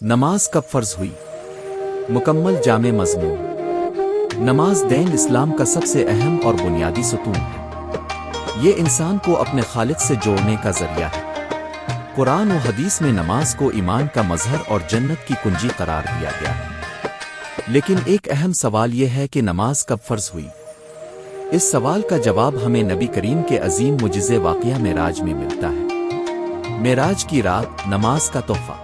نماز کب فرض ہوئی؟ مکمل جامع مضمون۔ نماز دین اسلام کا سب سے اہم اور بنیادی ستون ہے۔ یہ انسان کو اپنے خالق سے جوڑنے کا ذریعہ ہے۔ قرآن و حدیث میں نماز کو ایمان کا مظہر اور جنت کی کنجی قرار دیا گیا ہے۔ لیکن ایک اہم سوال یہ ہے کہ نماز کب فرض ہوئی؟ اس سوال کا جواب ہمیں نبی کریم کے عظیم معجزے واقعہ معراج میں ملتا ہے۔ معراج کی رات، نماز کا تحفہ۔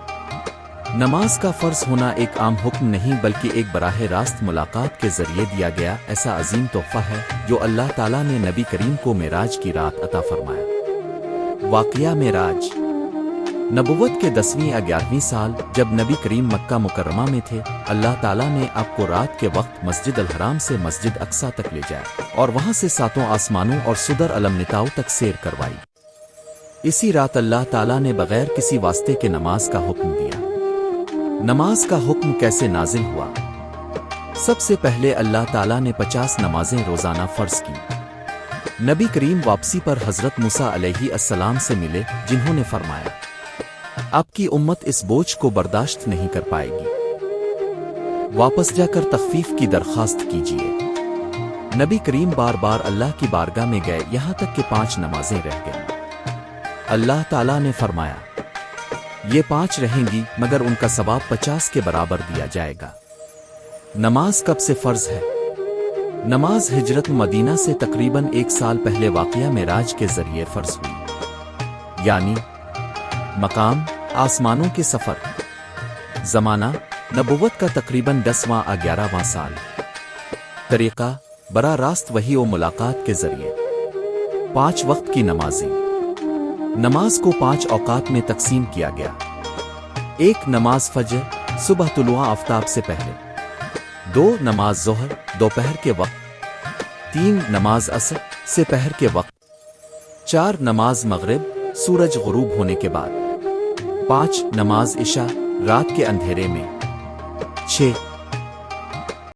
نماز کا فرض ہونا ایک عام حکم نہیں بلکہ ایک براہ راست ملاقات کے ذریعے دیا گیا ایسا عظیم تحفہ ہے جو اللہ تعالیٰ نے نبی کریم کو معراج کی رات عطا فرمایا۔ واقعہ معراج۔ نبوت کے 10ویں یا 11ویں سال جب نبی کریم مکہ مکرمہ میں تھے، اللہ تعالیٰ نے آپ کو رات کے وقت مسجد الحرام سے مسجد اقصیٰ تک لے جایا اور وہاں سے 7 آسمانوں اور صدر المنتاؤ تک سیر کروائی۔ اسی رات اللہ تعالیٰ نے بغیر کسی واسطے کے نماز کا حکم دیا۔ نماز کا حکم کیسے نازل ہوا؟ سب سے پہلے اللہ تعالیٰ نے 50 نمازیں روزانہ فرض کی۔ نبی کریم واپسی پر حضرت موسیٰ علیہ السلام سے ملے، جنہوں نے فرمایا، آپ کی امت اس بوجھ کو برداشت نہیں کر پائے گی، واپس جا کر تخفیف کی درخواست کیجیے۔ نبی کریم بار بار اللہ کی بارگاہ میں گئے یہاں تک کہ 5 نمازیں رہ گئیں۔ اللہ تعالیٰ نے فرمایا، یہ 5 رہیں گی مگر ان کا ثواب 50 کے برابر دیا جائے گا۔ نماز کب سے فرض ہے؟ نماز ہجرت مدینہ سے تقریباً 1 سال پہلے واقعہ معراج کے ذریعے فرض ہوئی۔ یعنی مقام، آسمانوں کے سفر۔ زمانہ، نبوت کا تقریباً 10واں یا 11واں سال۔ طریقہ، براہ راست وحی و ملاقات کے ذریعے۔ 5 وقت کی نمازیں۔ نماز کو 5 اوقات میں تقسیم کیا گیا۔ 1 نماز فجر، صبح طلوع آفتاب سے پہلے۔ 2 نماز ظہر، دوپہر کے وقت۔ 3 نماز عصر، سپہر کے وقت۔ 4 نماز مغرب، سورج غروب ہونے کے بعد۔ 5 نماز عشاء، رات کے اندھیرے میں۔ 6